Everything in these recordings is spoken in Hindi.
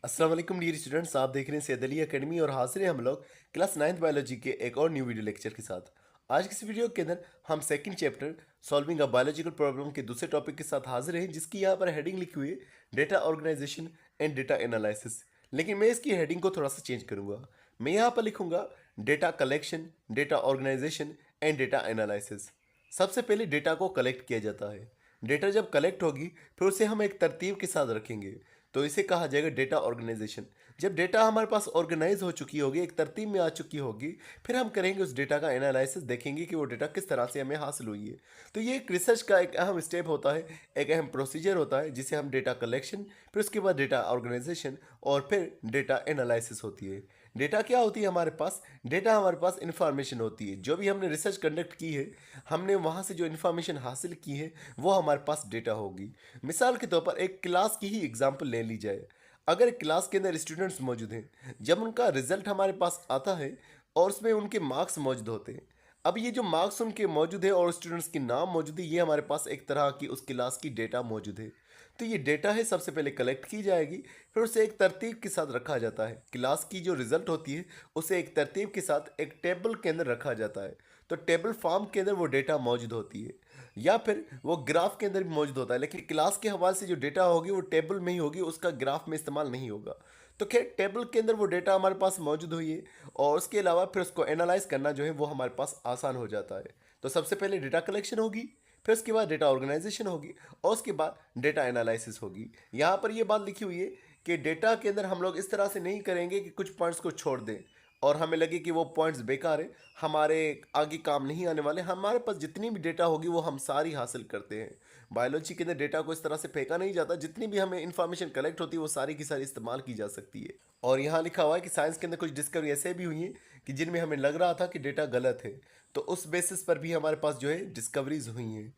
अस्सलाम वालेकुम डियर स्टूडेंट्स, आप देख रहे हैं सैयद अली एकेडमी और हाजिर हैं हम लोग क्लास 9th बायोलॉजी के एक और न्यू वीडियो लेक्चर के साथ। आज की इस वीडियो के अंदर हम second chapter solving a biological problem के दूसरे टॉपिक के साथ हाजिर हैं, जिसकी यहाँ पर हेडिंग लिखी हुई है data organisation and data analysis. लेकिन मैं इसकी हेडिंग को थोड़ा सा चेंज करूँगा। मैं यहाँ पर लिखूँगा data collection, data organisation and data analysis. सबसे पहले डेटा को कलेक्ट किया जाता है। डेटा जब कलेक्ट होगी फिर उसे हम एक तरतीब के साथ रखेंगे, तो इसे कहा जाएगा डेटा ऑर्गेनाइजेशन। जब डेटा हमारे पास ऑर्गेनाइज हो चुकी होगी, एक तरतीब में आ चुकी होगी, फिर हम करेंगे उस डेटा का एनालिसिस, देखेंगे कि वो डेटा किस तरह से हमें हासिल हुई है। तो ये एक रिसर्च का एक अहम स्टेप होता है, एक अहम प्रोसीजर होता है, जिसे हम डेटा कलेक्शन, फिर उसके बाद डेटा ऑर्गेनाइजेशन और फिर डेटा एनालिसिस होती है। डेटा क्या होती है हमारे पास? डेटा हमारे पास इंफॉर्मेशन होती है। जो भी हमने रिसर्च कंडक्ट की है, हमने वहाँ से जो इन्फॉर्मेशन हासिल की है, वो हमारे पास डेटा होगी। मिसाल के तौर पर एक क्लास की ही एग्जांपल ले ली जाए। अगर क्लास के अंदर स्टूडेंट्स मौजूद हैं, जब उनका रिजल्ट हमारे पास आता है और उसमें उनके मार्क्स मौजूद होते हैं। अब ये जो मार्क्स उनके मौजूद है और स्टूडेंट्स के नाम मौजूद है, ये हमारे पास एक तरह की उस क्लास की डेटा मौजूद है। तो ये डेटा है, सबसे पहले कलेक्ट की जाएगी, फिर उसे एक तरतीब के साथ रखा जाता है। क्लास की जो रिजल्ट होती है उसे एक तरतीब के साथ एक टेबल के अंदर रखा जाता है। तो टेबल फॉर्म के अंदर वो डेटा मौजूद होती है, या फिर वो ग्राफ के अंदर भी मौजूद होता है। लेकिन क्लास के हवाले से जो डेटा होगी वो टेबल में ही होगी, उसका ग्राफ में इस्तेमाल नहीं होगा। तो खैर, टेबल के अंदर वो डेटा हमारे पास मौजूद हुई है और उसके अलावा फिर उसको एनालाइज करना जो है वो हमारे पास आसान हो जाता है। तो सबसे पहले डेटा कलेक्शन होगी, फिर उसके बाद डेटा ऑर्गेनाइजेशन होगी और उसके बाद डेटा एनालिसिस होगी। यहाँ पर ये बात लिखी हुई है कि डेटा के अंदर हम लोग इस तरह से नहीं करेंगे कि कुछ पॉइंट्स को छोड़ दें और हमें लगे कि वो पॉइंट्स बेकार है, हमारे आगे काम नहीं आने वाले। हमारे पास जितनी भी डेटा होगी वो हम सारी हासिल करते हैं। बायोलॉजी के अंदर डेटा को इस तरह से फेंका नहीं जाता, जितनी भी हमें इन्फॉर्मेशन कलेक्ट होती है वो सारी की सारी इस्तेमाल की जा सकती है। और यहाँ लिखा हुआ है कि साइंस के अंदर कुछ डिस्कवरी ऐसे भी हुई हैं कि जिनमें हमें लग रहा था कि डेटा गलत है, तो उस बेसिस पर भी हमारे पास जो है डिस्कवरीज हुई हैं।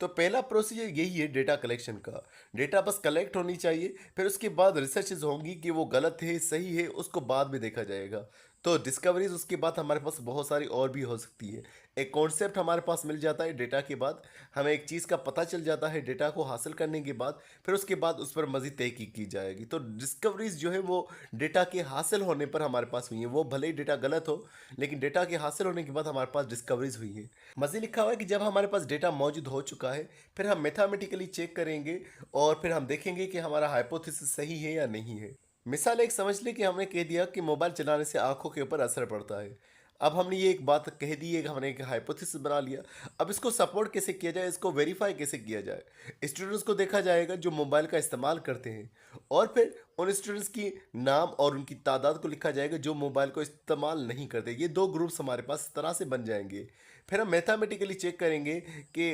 तो पहला प्रोसीजर यही है डेटा कलेक्शन का। डेटा बस कलेक्ट होनी चाहिए, फिर उसके बाद रिसर्चेज होंगी कि वो गलत है सही है, उसको बाद में देखा जाएगा। तो डिस्कवरीज उसके बाद हमारे पास बहुत सारी और भी हो सकती है। एक कॉन्सेप्ट हमारे पास मिल जाता है डेटा के बाद, हमें एक चीज़ का पता चल जाता है डेटा को हासिल करने के बाद, फिर उसके बाद उस पर मज़ीद तहकीक की जाएगी। तो डिस्कवरीज जो है वो डेटा के हासिल होने पर हमारे पास हुई है। वो भले ही डेटा गलत हो, लेकिन डेटा के हासिल होने के बाद हमारे पास डिस्कवरीज हुई है। मज़ीद लिखा हुआ है कि जब हमारे पास डेटा मौजूद हो चुका है, फिर हम मैथमेटिकली चेक करेंगे और फिर हम देखेंगे कि हमारा हाइपोथेसिस सही है या नहीं है। मिसाल एक समझ लें कि हमने कह दिया कि मोबाइल चलाने से आंखों के ऊपर असर पड़ता है। अब हमने ये एक बात कह दी है कि हमने एक हाइपोथेसिस बना लिया। अब इसको सपोर्ट कैसे किया जाए, इसको वेरीफाई कैसे किया जाए? स्टूडेंट्स को देखा जाएगा जो मोबाइल का इस्तेमाल करते हैं, और फिर उन स्टूडेंट्स की नाम और उनकी तादाद को लिखा जाएगा जो मोबाइल को इस्तेमाल नहीं करते। ये दो ग्रुप्स हमारे पास इस तरह से बन जाएंगे। फिर हम मैथमेटिकली चेक करेंगे कि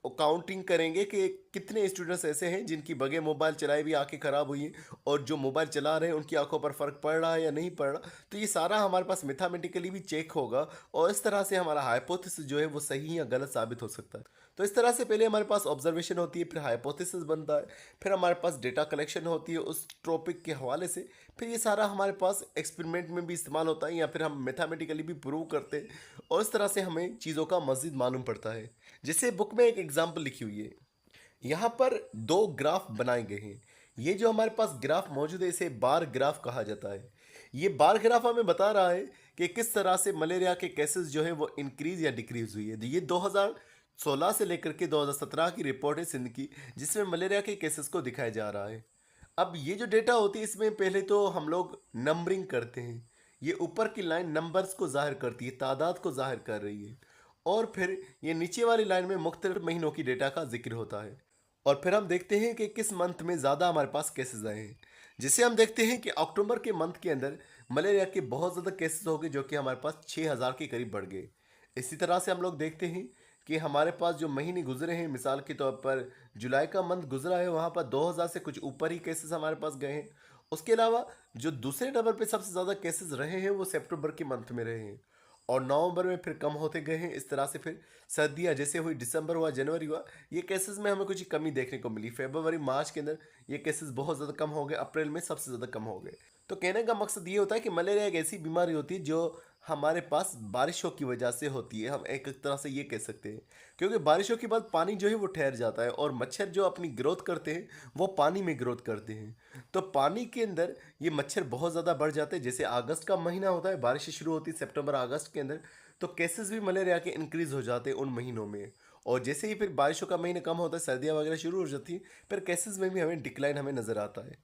काउंटिंग करेंगे कि कितने स्टूडेंट्स ऐसे हैं जिनकी बगैर मोबाइल चलाए भी आंखें ख़राब हुई हैं, और जो मोबाइल चला रहे हैं उनकी आंखों पर फ़र्क पड़ रहा है या नहीं पड़ रहा। तो ये सारा हमारे पास मैथमेटिकली भी चेक होगा और इस तरह से हमारा हाइपोथेसिस जो है वो सही या गलत साबित हो सकता है। तो इस तरह से पहले हमारे पास ऑब्जर्वेशन होती है, फिर हाइपोथेसिस बनता है, फिर हमारे पास डेटा कलेक्शन होती है उस टॉपिक के हवाले से, फिर ये सारा हमारे पास एक्सपेरिमेंट में भी इस्तेमाल होता है या फिर हम मैथमेटिकली भी प्रूव करते हैं, और इस तरह से हमें चीज़ों का मज़ीद मालूम पड़ता है। जैसे बुक में एक एग्जाम्पल लिखी हुई है, यहाँ पर दो ग्राफ बनाए गए हैं। ये जो हमारे पास ग्राफ मौजूद है इसे बार ग्राफ कहा जाता है। ये बार ग्राफ हमें बता रहा है कि किस तरह से मलेरिया के केसेस जो है वो इंक्रीज या डिक्रीज हुई है। ये 2016 से लेकर के 2017 की रिपोर्ट है सिंध की, जिसमें मलेरिया के केसेस को दिखाया जा रहा है। अब ये जो डेटा होती है इसमें पहले तो हम लोग नंबरिंग करते हैं। ये ऊपर की लाइन नंबर्स को जाहिर करती है, तादाद को जाहिर कर रही है, और फिर ये नीचे वाली लाइन में मुख्तलिफ महीनों की डेटा का जिक्र होता है। और फिर हम देखते हैं कि किस मंथ में ज़्यादा हमारे पास केसेस आए हैं। जिसे हम देखते हैं कि अक्टूबर के मंथ के अंदर मलेरिया के बहुत ज़्यादा केसेस हो गए, जो कि हमारे पास 6,000 के करीब बढ़ गए। इसी तरह से हम लोग देखते हैं कि हमारे पास जो महीने गुजरे हैं, मिसाल के तौर पर जुलाई का मंथ गुजरा है, वहाँ पर 2,000 से कुछ ऊपर ही केसेस हमारे पास गए हैं। उसके अलावा जो दूसरे नंबर पे सबसे ज़्यादा केसेस रहे हैं वो सितंबर के मंथ में रहे हैं, और नवंबर में फिर कम होते गए हैं। इस तरह से फिर सर्दियाँ जैसे हुई, दिसंबर हुआ, जनवरी हुआ, ये केसेस में हमें कुछ कमी देखने को मिली। फरवरी मार्च के अंदर ये केसेस बहुत ज़्यादा कम हो गए, अप्रैल में सबसे ज़्यादा कम हो गए। तो कहने का मकसद ये होता है कि मलेरिया एक ऐसी बीमारी होती है जो हमारे पास बारिशों की वजह से होती है, हम एक एक तरह से ये कह सकते हैं। क्योंकि बारिशों के बाद पानी जो है वो ठहर जाता है और मच्छर जो अपनी ग्रोथ करते हैं वो पानी में ग्रोथ करते हैं। तो पानी के अंदर ये मच्छर बहुत ज़्यादा बढ़ जाते हैं। जैसे अगस्त का महीना होता है, बारिश शुरू होती है सितंबर अगस्त के अंदर, तो केसेस भी मलेरिया के इंक्रीज हो जाते हैं उन महीनों में। और जैसे ही फिर बारिशों का महीना कम होता है, सर्दियाँ वगैरह शुरू हो जाती हैं, फिर केसेस में भी हमें डिक्लाइन हमें नज़र आता है।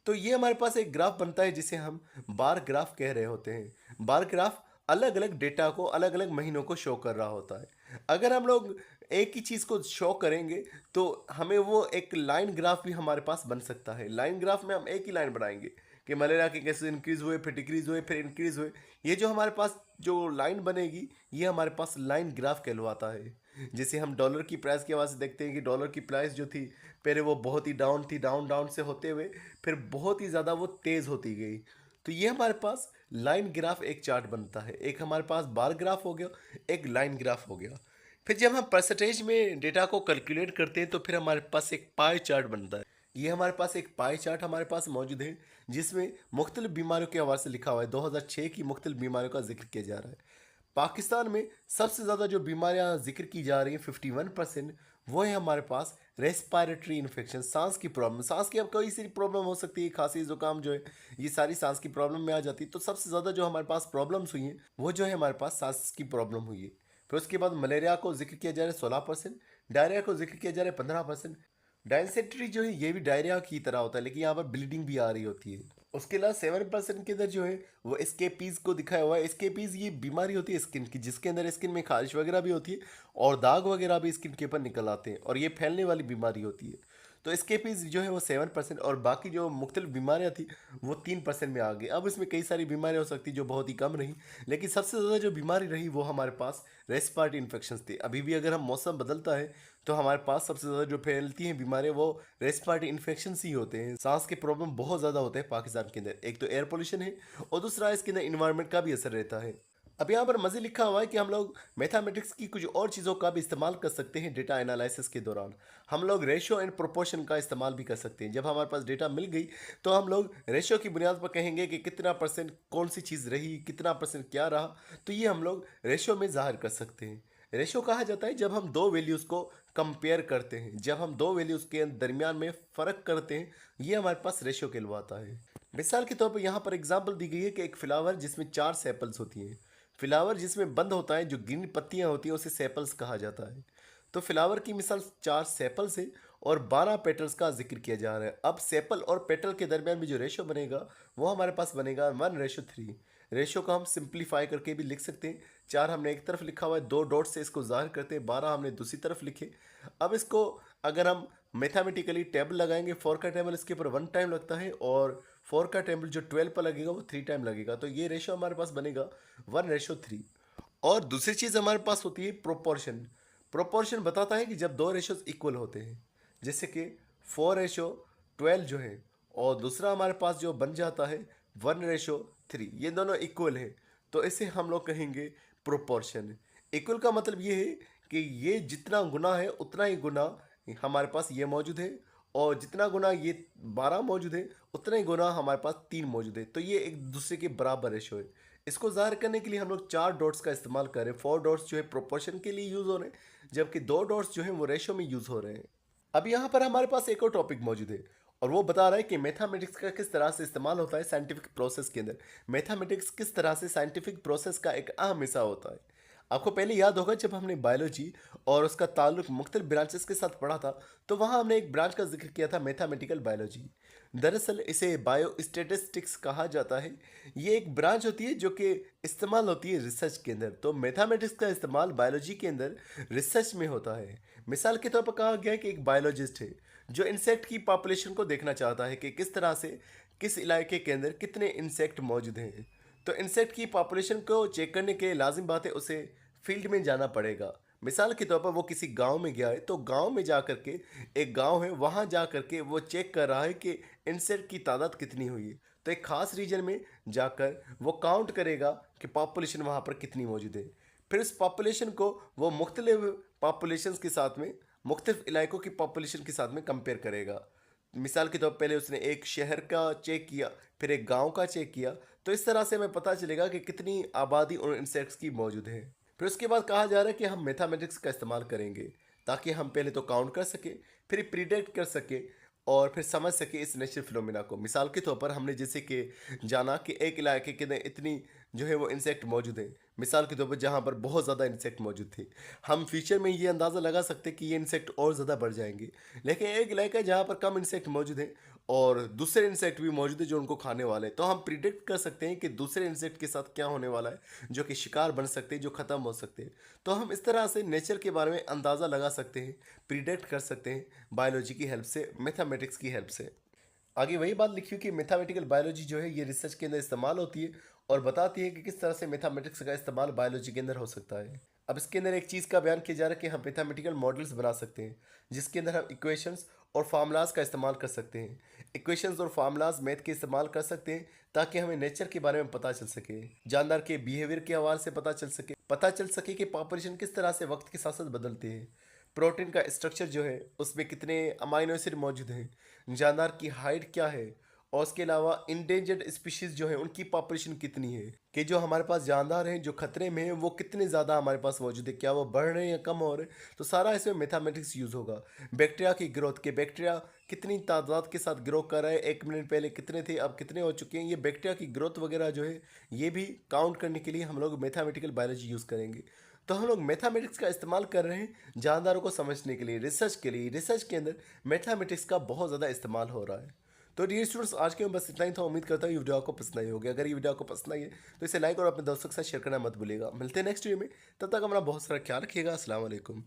तो ये हमारे पास एक ग्राफ बनता है जिसे हम बार ग्राफ कह रहे होते हैं। बार ग्राफ अलग अलग डेटा को अलग अलग महीनों को शो कर रहा होता है। अगर हम लोग एक ही चीज़ को शो करेंगे तो हमें वो एक लाइन ग्राफ भी हमारे पास बन सकता है। लाइन ग्राफ में हम एक ही लाइन बनाएंगे कि मलेरिया के केसेस इंक्रीज हुए, फिर डिक्रीज हुए, फिर इंक्रीज हुए। ये जो हमारे पास जो लाइन बनेगी ये हमारे पास लाइन ग्राफ कहलवाता है। जैसे हम डॉलर की प्राइस की आवाज़ से देखते हैं कि डॉलर की प्राइस जो थी पहले वो बहुत ही डाउन थी, डाउन डाउन से होते हुए फिर बहुत ही ज़्यादा वो तेज़ होती गई। तो ये हमारे पास लाइन ग्राफ एक चार्ट बनता है। एक हमारे पास बार ग्राफ हो गया, एक लाइन ग्राफ हो गया। फिर जब हम परसेंटेज में डेटा को कैलकुलेट करते हैं तो फिर हमारे पास एक पाई चार्ट बनता है। ये हमारे पास एक पाई चार्ट हमारे पास मौजूद है जिसमें मुख्तलिफ बीमारियों के हवाले से लिखा हुआ है। 2006 की मुख्तलिफ बीमारियों का जिक्र किया जा रहा है। पाकिस्तान में सबसे ज़्यादा जो बीमारियां जिक्र की जा रही हैं 51%, वो है हमारे पास रेस्पिरेटरी इन्फेक्शन, सांस की प्रॉब्लम। सांस की अब कोई सी प्रॉब्लम हो सकती है, खांसी जुकाम जो है ये सारी सांस की प्रॉब्लम में आ जाती है। तो सबसे ज़्यादा जो हमारे पास प्रॉब्लम्स हुई हैं वो जो है हमारे पास सांस की प्रॉब्लम हुई है। फिर उसके बाद मलेरिया को जिक्र किया जा रहा है 16%, डायरिया को जिक्र किया जा रहा है 15%। डायसेंट्री जो है ये भी डायरिया की तरह होता है लेकिन यहाँ पर ब्लीडिंग भी आ रही होती है। उसके अलावा 7% के अंदर जो है वो एस्केपीज को दिखाया हुआ है। एस्केपीज ये बीमारी होती है स्किन की, जिसके अंदर स्किन में खारिश वगैरह भी होती है और दाग वगैरह भी स्किन के ऊपर निकल आते हैं और ये फैलने वाली बीमारी होती है। तो एस्केपीज जो है वो 7% और बाकी जो मुख्तलिफ बीमारियाँ थी वो 3% में आ गई। अब इसमें कई सारी बीमारियाँ हो सकती जो बहुत ही कम रही, लेकिन सबसे ज़्यादा जो बीमारी रही वो हमारे पास रेस्पिरेटरी इन्फेक्शंस थे। अभी भी अगर हम मौसम बदलता है तो हमारे पास सबसे ज़्यादा जो फैलती हैं बीमारियाँ वो रेस्पिरेटरी इन्फेक्शन ही होते हैं। सांस के प्रॉब्लम बहुत ज़्यादा होते हैं पाकिस्तान के अंदर। एक तो एयर पोल्यूशन है और दूसरा इसके अंदर इन्वायरमेंट का भी असर रहता है। अब यहाँ पर मज़े लिखा हुआ है कि हम लोग मैथमेटिक्स की कुछ और चीज़ों का भी इस्तेमाल कर सकते हैं डेटा एनालिसिस के दौरान। हम लोग रेशियो एंड प्रोपोर्शन का इस्तेमाल भी कर सकते हैं। जब हमारे पास डेटा मिल गई तो हम लोग रेशियो की बुनियाद पर कहेंगे कि कितना परसेंट कौन सी चीज़ रही, कितना परसेंट क्या रहा। तो ये हम लोग रेशियो में ज़ाहिर कर सकते हैं। रेशियो कहा जाता है जब हम दो वैल्यूज़ को कंपेयर करते हैं, जब हम दो वैल्यूज़ के दरमियान में फ़र्क करते हैं, ये हमारे पास रेशियो कहलवाता है। मिसाल के तौर पर यहाँ पर एग्जांपल दी गई है कि एक फ्लावर जिसमें 4 सेपल्स होती हैं। फ्लावर जिसमें बंद होता है, जो ग्रीन पत्तियाँ होती हैं उसे सेपल्स कहा जाता है। तो फ्लावर की मिसाल 4 सेपल्स है और 12 पेटल्स का जिक्र किया जा रहा है। अब सेपल और पेटल के दरमियान भी जो रेशो बनेगा वो हमारे पास बनेगा 1:3। रेशो को हम सिंप्लीफाई करके भी लिख सकते हैं। 4 हमने एक तरफ लिखा हुआ है, 2 डॉट से इसको जाहिर करते हैं, 12 हमने दूसरी तरफ लिखे। अब इसको अगर हम मैथमेटिकली टेबल लगाएंगे, 4 का टेबल इसके ऊपर 1 टाइम लगता है और 4 का टेबल जो 12 पर लगेगा वो 3 टाइम लगेगा। तो ये रेशो हमारे पास बनेगा 1:3। और दूसरी चीज़ हमारे पास होती है प्रोपोर्शन। प्रोपोर्शन बताता है कि जब दो रेशोज इक्वल होते हैं, जैसे कि 4:12 जो है और दूसरा हमारे पास जो बन जाता है 1:3, ये दोनों इक्वल है तो इसे हम लोग कहेंगे प्रोपोर्शन। इक्वल का मतलब ये है कि ये जितना गुना है उतना ही गुना हमारे पास ये मौजूद है और जितना गुना ये 12 मौजूद है उतना ही गुना हमारे पास 3 मौजूद है। तो ये एक दूसरे के बराबर रेशो है। इसको ज़ाहिर करने के लिए हम लोग 4 डॉट्स का इस्तेमाल करें। 4 डॉट्स जो है प्रोपोर्शन के लिए यूज़ हो रहे हैं जबकि 2 डॉट्स जो हैं वो रेशो में यूज़ हो रहे हैं। अब यहाँ पर हमारे पास एक और टॉपिक मौजूद है और वो बता रहा है कि मैथमेटिक्स का किस तरह से इस्तेमाल होता है साइंटिफिक प्रोसेस के अंदर। मैथमेटिक्स किस तरह से साइंटिफिक प्रोसेस का एक अहम हिस्सा होता है। आपको पहले याद होगा जब हमने बायोलॉजी और उसका ताल्लुक मुख्तलिफ ब्रांचेस के साथ पढ़ा था तो वहाँ हमने एक ब्रांच का जिक्र किया था, मैथमेटिकल बायोलॉजी। दरअसल इसे बायो स्टेटिस्टिक्स कहा जाता है। ये एक ब्रांच होती है जो कि इस्तेमाल होती है रिसर्च के अंदर। तो मैथमेटिक्स का इस्तेमाल बायोलॉजी के अंदर रिसर्च में होता है। मिसाल के तौर पर कहा गया है कि एक बायोलॉजिस्ट है जो इंसेक्ट की पॉपुलेशन को देखना चाहता है कि किस तरह से किस इलाके के अंदर कितने इंसेक्ट मौजूद हैं। तो इंसेक्ट की पॉपुलेशन को चेक करने के लिए लाजिम बात है उसे फील्ड में जाना पड़ेगा। मिसाल के तौर पर वो किसी गांव में गया है तो गांव में जा कर के, एक गांव है वहां जा कर के वो चेक कर रहा है कि इंसेक्ट की तादाद कितनी हुई है। तो एक ख़ास रीजन में जाकर वो काउंट करेगा कि पॉपुलेशन वहाँ पर कितनी मौजूद है। फिर उस पॉपुलेशन को वो मुख्तलिफ पॉपुलेशंस के साथ में, मुख्तलिफ इलाकों की पॉपुलेशन के साथ में कंपेयर करेगा। मिसाल के तौर पर पहले उसने एक शहर का चेक किया, फिर एक गांव का चेक किया, तो इस तरह से हमें पता चलेगा कि कितनी आबादी उन इंसेक्ट्स की मौजूद है। फिर उसके बाद कहा जा रहा है कि हम मैथमेटिक्स का इस्तेमाल करेंगे ताकि हम पहले तो काउंट कर सके, फिर प्रिडिक्ट कर सके और फिर समझ सके इस नेचुरल फिनोमिना को। मिसाल के तौर पर हमने जैसे कि जाना कि एक इलाके के अंदर इतनी जो है वो इंसेक्ट मौजूद है, मिसाल के तौर पर जहाँ पर बहुत ज़्यादा इंसेक्ट मौजूद थे, हम फ्यूचर में ये अंदाज़ा लगा सकते हैं कि ये इंसेक्ट और ज़्यादा बढ़ जाएंगे। लेकिन एक इलाका है जहाँ पर कम इंसेक्ट मौजूद है और दूसरे इंसेक्ट भी मौजूद है जो उनको खाने वाले हैं, तो हम प्रिडिक्ट कर सकते हैं कि दूसरे इंसेक्ट के साथ क्या होने वाला है, जो कि शिकार बन सकते हैं, जो ख़त्म हो सकते हैं। तो हम इस तरह से नेचर के बारे में अंदाज़ा लगा सकते हैं, प्रिडिक्ट कर सकते हैं बायोलॉजी की हेल्प से, मैथमेटिक्स की हेल्प से। आगे वही बात लिखी हुई कि मैथमेटिकल बायोलॉजी जो है ये रिसर्च के अंदर इस्तेमाल होती है और बताती है कि किस तरह से मैथमेटिक्स का इस्तेमाल बायोलॉजी के अंदर हो सकता है। अब इसके अंदर एक चीज़ का बयान किया जा रहा है कि हम मैथमेटिकल मॉडल्स बना सकते हैं जिसके अंदर हम इक्वेशंस और फार्मूलाज का इस्तेमाल कर सकते हैं। इक्वेशंस और फार्मूलाज मैथ के इस्तेमाल कर सकते हैं ताकि हमें नेचर के बारे में पता चल सके, जानदार के बिहेवियर के हवाले से पता चल सके कि पॉपुलेशन किस तरह से वक्त के साथ साथ बदलते हैं, प्रोटीन का स्ट्रक्चर जो है उसमें कितने अमाइनो एसिड मौजूद हैं, जानदार की हाइट क्या है, और उसके अलावा इंडेंजर्ड स्पीशीज जो है उनकी पॉपुलेशन कितनी है, कि जो हमारे पास जानदार हैं जो खतरे में हैं वो कितने ज़्यादा हमारे पास मौजूद है, क्या वो बढ़ रहे हैं या कम हो रहे हैं। तो सारा इसमें मैथमेटिक्स यूज़ होगा। बैक्टीरिया की ग्रोथ, के बैक्टीरिया कितनी तादाद के साथ ग्रो कर रहा है, 1 मिनट पहले कितने थे अब कितने हो चुके हैं, ये बैक्टीरिया की ग्रोथ वगैरह जो है ये भी काउंट करने के लिए हम लोग मैथमेटिकल बायोलॉजी यूज़ करेंगे। तो हम लोग मैथमेटिक्स का इस्तेमाल कर रहे हैं जानदारों को समझने के लिए, रिसर्च के लिए। रिसर्च के अंदर मैथमेटिक्स का बहुत ज़्यादा इस्तेमाल हो रहा है। तो डियर स्टूडेंट्स, आज के में बस इतना ही था। उम्मीद करता हूँ ये वीडियो आपको पसंद आई होगी। अगर ये वीडियो आपको पसंद आई है तो इसे लाइक और अपने दोस्तों के साथ शेयर करना मत भूलिएगा। मिलते हैं नेक्स्ट वीडियो में, तब तक हमारा बहुत सारा ख्याल रखिएगा। अस्सलाम वालेकुम।